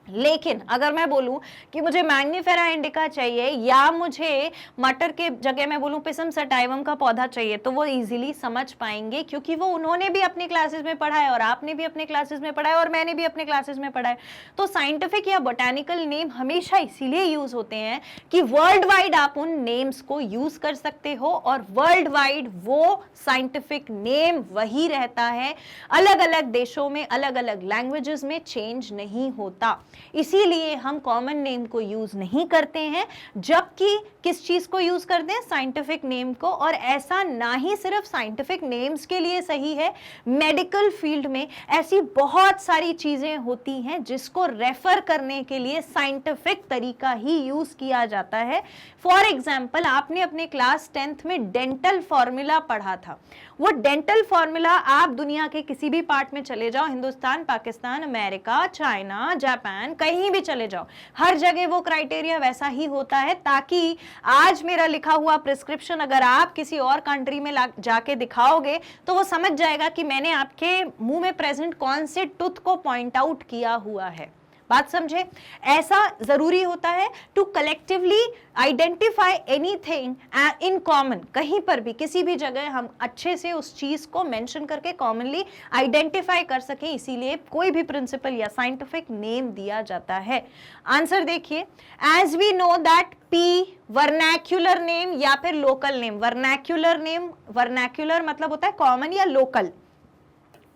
लेकिन अगर मैं बोलूं कि मुझे मैग्निफेरा इंडिका चाहिए या मुझे मटर के जगह मैं बोलूं पिसम सटाइवम का पौधा चाहिए, तो वो इजीली समझ पाएंगे, क्योंकि वो उन्होंने भी अपनी क्लासेस में पढ़ा है और आपने भी अपने क्लासेस में पढ़ा है और मैंने भी अपने क्लासेस में पढ़ा है। तो साइंटिफिक या बोटैनिकल नेम हमेशा इसीलिए यूज होते हैं कि वर्ल्ड वाइड आप उन नेम्स को यूज कर सकते हो, और वर्ल्ड वाइड वो साइंटिफिक नेम वही रहता है। अलग अलग देशों में अलग अलग लैंग्वेजेस में चेंज नहीं होता, इसीलिए हम कॉमन नेम को यूज नहीं करते हैं, जबकि किस चीज को यूज करते हैं? साइंटिफिक नेम को। और ऐसा ना ही सिर्फ साइंटिफिक नेम्स के लिए सही है, मेडिकल फील्ड में ऐसी बहुत सारी चीजें होती हैं जिसको रेफर करने के लिए साइंटिफिक तरीका ही यूज किया जाता है। फॉर एग्जाम्पल, आपने अपने क्लास 10th में डेंटल फॉर्मूला पढ़ा था। वो डेंटल फॉर्मूला आप दुनिया के किसी भी पार्ट में चले जाओ, Hindustan, Pakistan, America, China, Japan, कहीं भी चले जाओ, हर जगह वो क्राइटेरिया वैसा ही होता है, ताकि आज मेरा लिखा हुआ प्रिस्क्रिप्शन अगर आप किसी और कंट्री में जाके दिखाओगे तो वो समझ जाएगा कि मैंने आपके मुंह में प्रेजेंट कौन से टूथ को पॉइंट आउट किया हुआ है। बात समझे? ऐसा जरूरी होता है to collectively identify anything in common. कहीं पर भी किसी भी जगह हम अच्छे से उस चीज को मेंशन करके कॉमनली आइडेंटिफाई कर सके, इसीलिए कोई भी प्रिंसिपल या साइंटिफिक नेम दिया जाता है। आंसर देखिए, as we know that pea vernacular name या फिर local name. Vernacular name, vernacular मतलब होता है कॉमन या local,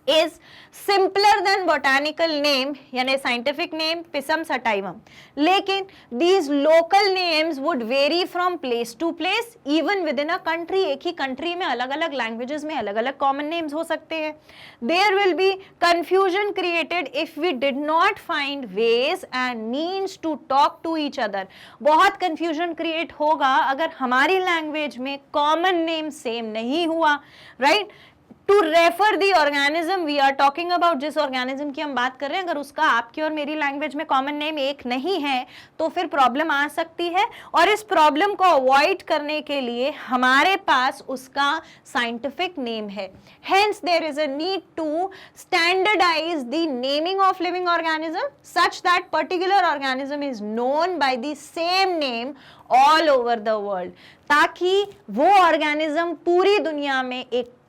is simpler than botanical name यानी scientific name Pisum sativum, लेकिन these local names would vary from place to place even within a country। एक ही country में अलग अलग languages में अलग अलग common names हो सकते हैं। There will be confusion created if we did not find ways and means to talk to each other। बहुत confusion create होगा अगर हमारी language में common name same नहीं हुआ, right? To refer the organism we are talking about, जिस organism की हम बात कर रहे हैं, अगर उसका आपकी और मेरी लैंग्वेज में कॉमन नेम एक नहीं है तो फिर प्रॉब्लम आ सकती है, और इस प्रॉब्लम को अवॉइड करने के लिए हमारे पास उसका साइंटिफिक नेम है। Hence there is a need to standardise the naming of living organism such that particular organism is known by the same name all over the world, ताकि वो ऑर्गेनिज्म पूरी दुनिया में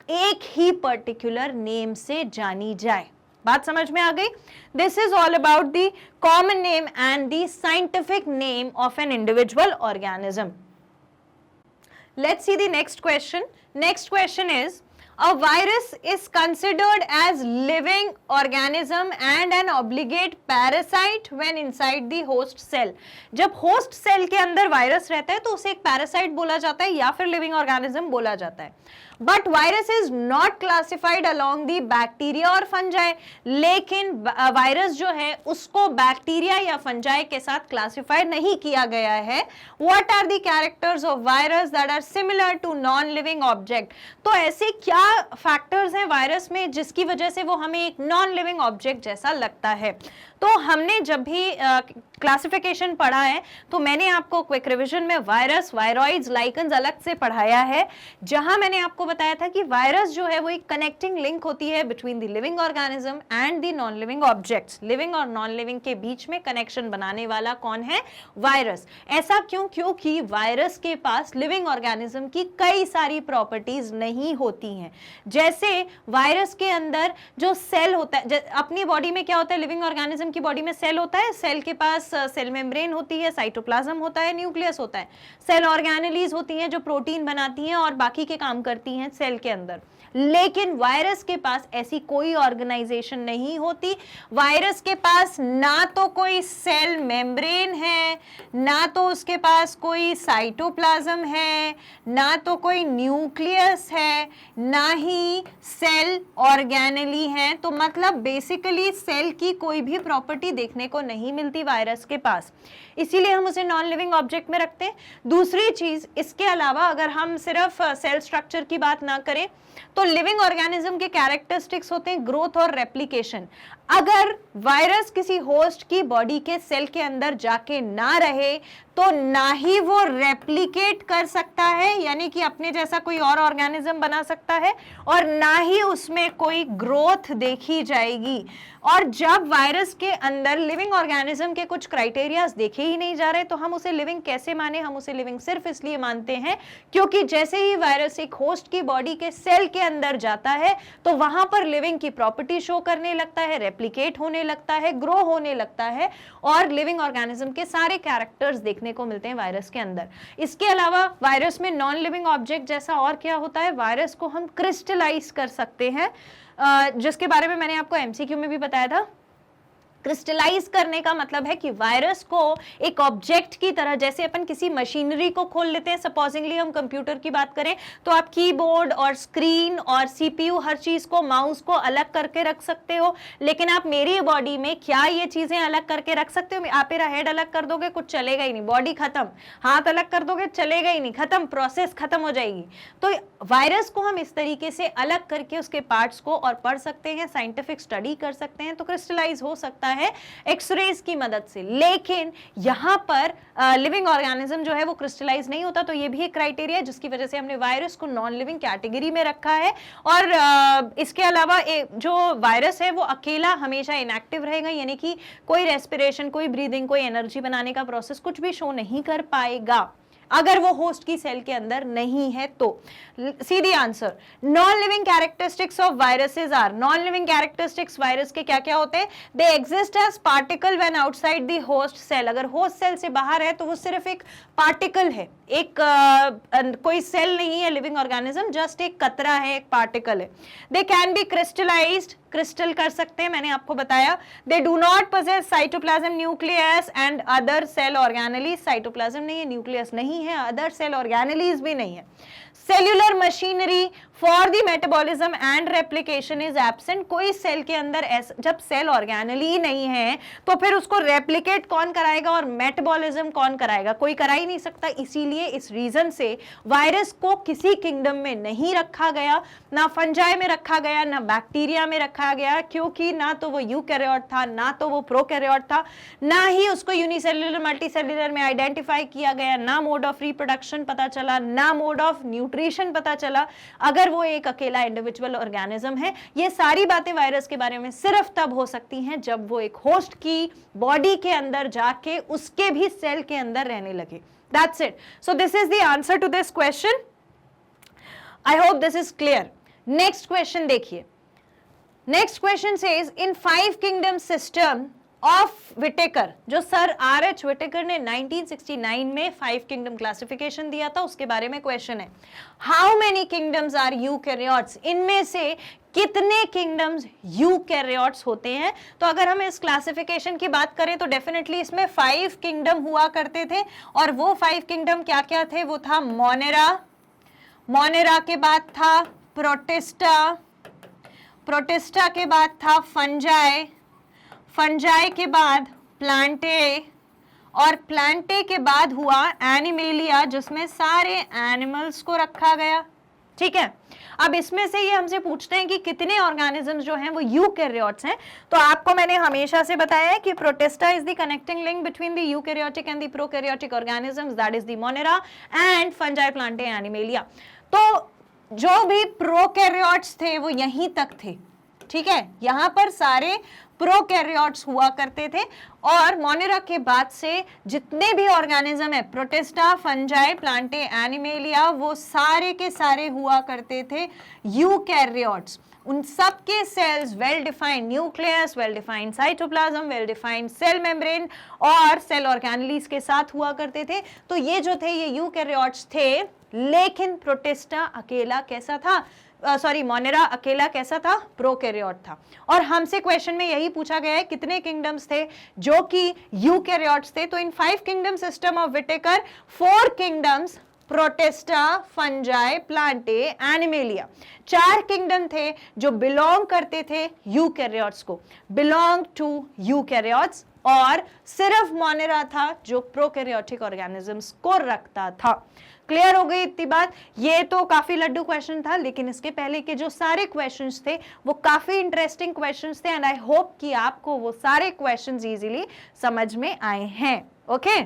एक ही पर्टिकुलर नेम से जानी जाए। बात समझ में आ गई? This is all about the common name and the scientific name of an individual organism. Let's see the next question. Next question is A virus is considered as living organism and an obligate parasite when inside the host cell. जब host cell के अंदर virus रहता है तो उसे एक parasite बोला जाता है या फिर लिविंग ऑर्गेनिज्म बोला जाता है. But virus is not classified along the bacteria और फंजाई. लेकिन वायरस जो है उसको बैक्टीरिया या फंजाई के साथ क्लासिफाइड नहीं किया गया है. What are the characters of virus that are similar to non living object. तो ऐसे क्या फैक्टर्स हैं वायरस में जिसकी वजह से वो हमें एक नॉन लिविंग ऑब्जेक्ट जैसा लगता है. तो हमने जब भी क्लासिफिकेशन पढ़ा है तो मैंने आपको क्विक रिवीजन में वायरस, वायरॉइड्स, लाइकन्स अलग से पढ़ाया है, जहां मैंने आपको बताया था कि वायरस जो है वो एक कनेक्टिंग लिंक होती है between the living organism and the non living objects. Living और नॉन लिविंग के बीच में कनेक्शन बनाने वाला कौन है? वायरस. ऐसा क्यों? क्योंकि वायरस के पास लिविंग ऑर्गेनिज्म की कई सारी प्रॉपर्टीज नहीं होती हैं. जैसे वायरस के अंदर जो सेल होता है, अपनी बॉडी में क्या होता है, लिविंग ऑर्गेनिज्म की बॉडी में सेल होता है, सेल के पास सेल मेम्ब्रेन होती है, साइटोप्लाज्म होता है, न्यूक्लियस होता है, सेल ऑर्गेनेलीज होती हैं जो प्रोटीन बनाती हैं और बाकी के काम करती हैं सेल के अंदर. लेकिन वायरस के पास ऐसी कोई ऑर्गेनाइजेशन नहीं होती. वायरस के पास ना तो कोई सेल मेम्ब्रेन है, ना तो उसके पास कोई साइटोप्लाज्म है, ना तो कोई न्यूक्लियस है, ना ही सेल ऑर्गेनेली है. तो मतलब बेसिकली सेल की कोई भी प्रॉपर्टी देखने को नहीं मिलती वायरस के पास. इसीलिए हम उसे नॉन लिविंग ऑब्जेक्ट में रखते हैं. दूसरी चीज, इसके अलावा अगर हम सिर्फ सेल स्ट्रक्चर की बात ना करें तो लिविंग ऑर्गेनिज्म के कैरेक्टरिस्टिक्स होते हैं ग्रोथ और रेप्लिकेशन. अगर वायरस किसी होस्ट की बॉडी के सेल के अंदर जाके ना रहे तो ना ही वो रेप्लिकेट कर सकता है, यानी कि अपने जैसा कोई और ऑर्गेनिज्म बना सकता है, और ना ही उसमें कोई ग्रोथ देखी जाएगी. और जब वायरस के अंदर लिविंग ऑर्गेनिज्म के कुछ क्राइटेरियाज देखे ही नहीं जा रहे तो हम उसे लिविंग कैसे माने? हम उसे लिविंग सिर्फ इसलिए मानते हैं क्योंकि जैसे ही वायरस एक होस्ट की बॉडी के सेल के अंदर जाता है तो वहां पर लिविंग की प्रॉपर्टी शो करने लगता है, रेप्लिकेट होने लगता है, ग्रो होने लगता है, और लिविंग ऑर्गेनिज्म के सारे कैरेक्टर्स देखने को मिलते हैं वायरस के अंदर. इसके अलावा वायरस में नॉन लिविंग ऑब्जेक्ट जैसा और क्या होता है, वायरस को हम क्रिस्टलाइज कर सकते हैं, जिसके बारे में मैंने आपको एमसीक्यू में भी बताया था. क्रिस्टलाइज करने का मतलब है कि वायरस को एक ऑब्जेक्ट की तरह, जैसे अपन किसी मशीनरी को खोल लेते हैं, सपोजिंगली हम कंप्यूटर की बात करें तो आप कीबोर्ड और स्क्रीन और सीपीयू हर चीज को, माउस को अलग करके रख सकते हो. लेकिन आप मेरी बॉडी में क्या ये चीजें अलग करके रख सकते हो? आप मेरा हेड अलग कर दोगे, कुछ चलेगा ही नहीं, बॉडी खत्म. हाथ अलग कर दोगे, चलेगा ही नहीं, खत्म, प्रोसेस खत्म हो जाएगी. तो वायरस को हम इस तरीके से अलग करके उसके पार्ट्स को और पढ़ सकते हैं, साइंटिफिक स्टडी कर सकते हैं, तो क्रिस्टलाइज हो सकता है एक्सरेज की मदद से. लेकिन यहां पर लिविंग ऑर्गेनिज्म जो है वो क्रिस्टलाइज नहीं होता. तो ये भी एक क्राइटेरिया है जिसकी वजह से हमने वायरस को नॉन लिविंग कैटेगरी में रखा है. और इसके अलावा जो वायरस है वो अकेला हमेशा इनएक्टिव रहेगा, यानी कि कोई रेस्पिरेशन, कोई ब्रीदिंग, कोई एनर्जी बनाने का प्रोसेस कुछ भी शो नहीं कर पाएगा अगर वो होस्ट की सेल के अंदर नहीं है. तो सीधी answer, non living characteristics of viruses are. Non living characteristics virus के क्या क्या होते हैं? They exist as particle when outside the host cell. अगर होस्ट सेल से बाहर है तो वो सिर्फ एक पार्टिकल है, एक कोई सेल नहीं है लिविंग ऑर्गेनिज्म, जस्ट एक कतरा है, एक पार्टिकल है. They can be crystallised, crystal कर सकते हैं, मैंने आपको बताया. They do not possess cytoplasm, nucleus and other cell organelles. Cytoplasm नहीं है, न्यूक्लियस नहीं है, अदर सेल ऑर्गेनेलीज भी नहीं है. Cellular machinery for the metabolism and replication is absent. कोई सेल के अंदर जब सेल ऑर्गेनेली नहीं है तो फिर उसको रेप्लिकेट कौन कराएगा और मेटाबॉलिज्म कौन कराएगा? कोई करा ही नहीं सकता. इसीलिए इस रीजन से वायरस को किसी किंगडम में नहीं रखा गया, ना फंजाई में रखा गया, ना बैक्टीरिया में रखा गया, क्योंकि ना तो वो यूकैरियोट था, ना तो वो प्रोकैरियोट था, ना ही उसको यूनिसेल्युलर मल्टीसेल्युलर में आइडेंटिफाई किया गया, ना मोड ऑफ रिप्रोडक्शन पता चला, ना मोड ऑफ न्यूट्रिशन पता चला, अगर वो एक अकेला इंडिविजुअल ऑर्गेनिज्म है. ये सारी बातें वायरस के बारे में सिर्फ तब हो सकती हैं जब वो एक होस्ट की बॉडी के अंदर जाके उसके भी सेल के अंदर रहने लगे. That's it. So this is the answer to this question. I hope this is clear. Next question देखिए. Next question says in 5 kingdom system of Whittaker, जो सर R.H. विटेकर ने 1969 में 5 किंगडम क्लासिफिकेशन दिया था, उसके बारे में क्वेश्चन है। How many kingdoms are eukaryotes, इनमें से कितने किंगडम्स यूकैरियोट्स होते हैं? तो अगर हम इस क्लासिफिकेशन की बात करें तो डेफिनेटली इसमें 5 किंगडम हुआ करते थे, और वो 5 किंगडम क्या क्या थे? वो था मोनेरा, मोनेरा के बाद था प्रोटिस्टा, प्रोटिस्टा के बाद था फंजाई, फंजाई के बाद प्लांटे, और प्लांटे के बाद हुआ एनिमेलिया, जिसमें सारे एनिमल्स को रखा गया। ठीक है, अब इसमें से ये हमसे पूछते हैं कि कितने ऑर्गेनिजम्स जो हैं वो यूकैरियोट्स हैं। तो आपको मैंने हमेशा से बताया है कि protista is the connecting link between the eukaryotic and the prokaryotic organisms, that is the Monera and fungi, Plantae, animalia. तो जो भी प्रोकैरियोट्स थे वो यहीं तक थे। ठीक है, यहां पर सारे प्रोकैरियोट्स हुआ करते थे, और मोनेरा के बाद से जितने भी ऑर्गेनिज्म है, प्रोटिस्टा, फंजाई, प्लांटे, एनिमेलिया, वो सारे के सारे हुआ करते थे यूकैरियोट्स। उन सब के cells well defined nucleus, well defined cytoplasm, well defined cell membrane और सेल ऑर्गेनेलीज के साथ हुआ करते थे। तो ये जो थे ये यूकैरियोट्स थे, लेकिन प्रोटिस्टा अकेला कैसा था? मोनेरा अकेला कैसा था? प्रोकैरियोट था। और हमसे क्वेश्चन में यही पूछा गया है कितने किंगडम्स थे जो कि यूकैरियोट्स थे। तो in 5 kingdom system of Whittaker 4 kingdoms, Protista, Fungi, Plantae, Animalia, 4 kingdom थे जो बिलोंग करते थे यूकैरियोट्स को, बिलोंग टू यूकैरियोट्स, और सिर्फ मोनेरा था जो प्रोकैरियोटिक ऑर्गेनिजम्स को रखता था। क्लियर हो गई इतनी बात? ये तो काफी लड्डू क्वेश्चन था, लेकिन इसके पहले के जो सारे क्वेश्चंस थे वो काफी इंटरेस्टिंग क्वेश्चंस थे, एंड आई होप कि आपको वो सारे क्वेश्चंस इजीली समझ में आए हैं। ओके,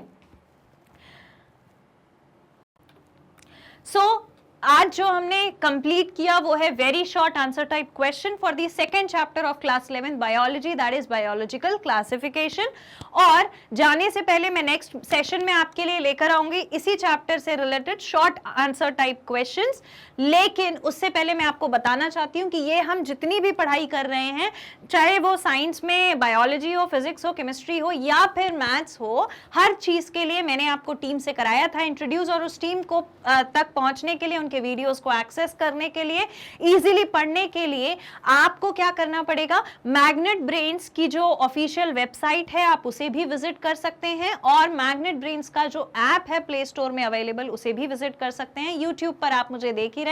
सो आज जो हमने कंप्लीट किया वो है very short answer type question for the second chapter of class 11 biology, that is biological classification. और जाने से पहले मैं नेक्स्ट सेशन में आपके लिए लेकर आऊंगी इसी चैप्टर से related short answer type questions, लेकिन उससे पहले मैं आपको बताना चाहती हूँ कि ये हम जितनी भी पढ़ाई कर रहे हैं, चाहे वो साइंस में बायोलॉजी हो, फिजिक्स हो, केमिस्ट्री हो या फिर मैथ्स हो, हर चीज के लिए मैंने आपको टीम से कराया था इंट्रोड्यूस, और उस टीम को तक पहुंचने के लिए, उनके वीडियोस को एक्सेस करने के लिए, इजीली पढ़ने के लिए आपको क्या करना पड़ेगा? मैग्नेट ब्रेन्स की जो ऑफिशियल वेबसाइट है आप उसे भी विजिट कर सकते हैं, और मैग्नेट ब्रेन्स का जो ऐप है प्ले स्टोर में अवेलेबल उसे भी विजिट कर सकते हैं। यूट्यूब पर आप मुझे देख ही रहे हैं,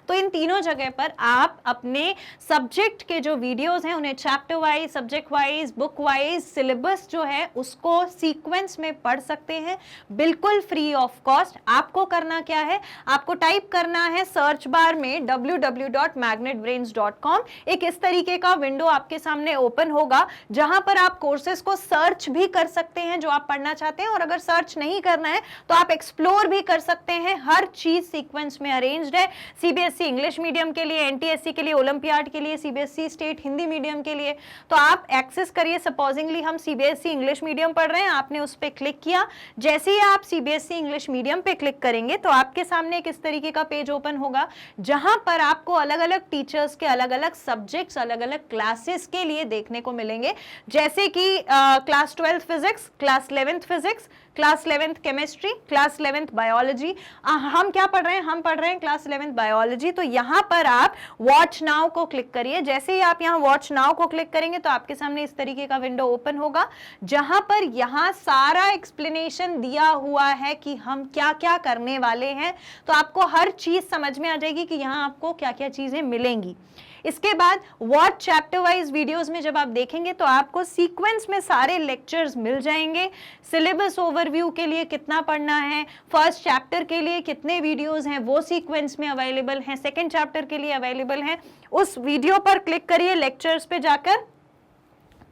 तो इन तीनों जगह पर आप अपने सब्जेक्ट के जो वीडियोस हैं उन्हें chapter wise, subject wise, book wise, syllabus जो है उसको सीक्वेंस में पढ़ सकते हैं, बिल्कुल फ्री ऑफ कॉस्ट। आपको करना क्या है? आपको टाइप करना है सर्च बार में www.magnetbrains.com। एक इस तरीके का विंडो आपके सामने ओपन होगा जहां पर आप कोर्सेज को सर्च भी कर सकते हैं जो आप पढ़ना चाहते हैं, और अगर सर्च नहीं करना है तो आप एक्सप्लोर भी कर सकते हैं। हर चीज सीक्वेंस में अरेंज्ड है, सीबीएसई इंग्लिश मीडियम के लिए, एनटीएससी के लिए, ओलंपियाड के लिए, सीबीएसई स्टेट हिंदी मीडियम के लिए। तो आप एक्सेस करिए। सपोजिंगली हम सीबीएसई इंग्लिश मीडियम पढ़ रहे हैं, आपने उस पर क्लिक किया, जैसे ही आप सीबीएसई इंग्लिश मीडियम पे क्लिक करेंगे तो आपके सामने एक इस तरीके का पेज ओपन होगा जहां पर आपको अलग अलग टीचर्स के अलग अलग सब्जेक्ट्स, अलग अलग क्लासेस के लिए देखने को मिलेंगे, जैसे कि class 12th physics, class 11th physics, class 11th chemistry, class 11th biology. हम क्या पढ़ रहे हैं? हम पढ़ रहे हैं क्लास 11th बायोलॉजी। तो यहाँ पर आप वॉच नाउ को क्लिक करिए। जैसे ही आप यहाँ वॉच नाउ को क्लिक करेंगे तो आपके सामने इस तरीके का विंडो ओपन होगा जहां पर यहाँ सारा एक्सप्लेनेशन दिया हुआ है कि हम क्या क्या करने वाले हैं। तो आपको हर चीज समझ में आ जाएगी कि यहाँ आपको क्या क्या चीजें मिलेंगी। इसके बाद वॉच चैप्टर वाइज वीडियोस में जब आप देखेंगे तो आपको सीक्वेंस में सारे लेक्चर्स मिल जाएंगे। सिलेबस ओवरव्यू के लिए कितना पढ़ना है, फर्स्ट चैप्टर के लिए कितने वीडियोस हैं वो सीक्वेंस में अवेलेबल हैं, सेकंड चैप्टर के लिए अवेलेबल हैं। उस वीडियो पर क्लिक करिए लेक्चर्स पे जाकर,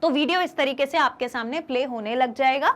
तो वीडियो इस तरीके से आपके सामने प्ले होने लग जाएगा।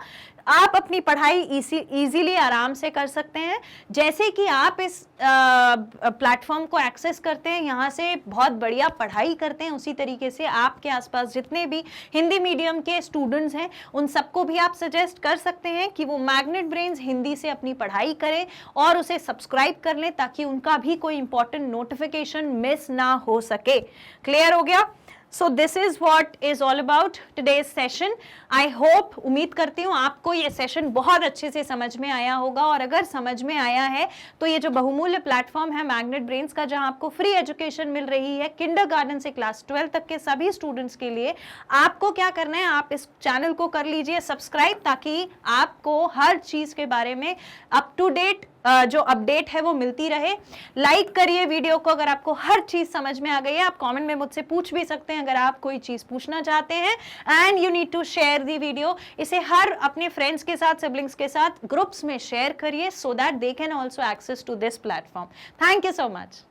आप अपनी पढ़ाई इजीली आराम से कर सकते हैं। जैसे कि आप इस प्लेटफॉर्म को एक्सेस करते हैं, यहाँ से बहुत बढ़िया पढ़ाई करते हैं, उसी तरीके से आपके आसपास जितने भी हिंदी मीडियम के स्टूडेंट्स हैं उन सबको भी आप सजेस्ट कर सकते हैं कि वो मैग्नेट ब्रेन्स हिंदी से अपनी पढ़ाई करें और उसे सब्सक्राइब कर लें ताकि उनका भी कोई इंपॉर्टेंट नोटिफिकेशन मिस ना हो सके। क्लियर हो गया? सो this is what is all about today's session. I hope, उम्मीद करती हूँ आपको ये सेशन बहुत अच्छे से समझ में आया होगा, और अगर समझ में आया है तो ये जो बहुमूल्य प्लेटफॉर्म है मैग्नेट ब्रेन्स का, जहां आपको फ्री एजुकेशन मिल रही है किंडरगार्टन से क्लास 12 तक के सभी स्टूडेंट्स के लिए, आपको क्या करना है, आप इस चैनल को कर लीजिए सब्सक्राइब, ताकि आपको हर चीज के बारे में अप टू डेट जो अपडेट है वो मिलती रहे। लाइक करिए वीडियो को अगर आपको हर चीज समझ में आ गई है। आप कमेंट में मुझसे पूछ भी सकते हैं अगर आप कोई चीज पूछना चाहते हैं। And you need to share the video. इसे हर अपने फ्रेंड्स के साथ, सिबलिंग्स के साथ ग्रुप्स में शेयर करिए, so that they can also access to this platform. Thank you so much.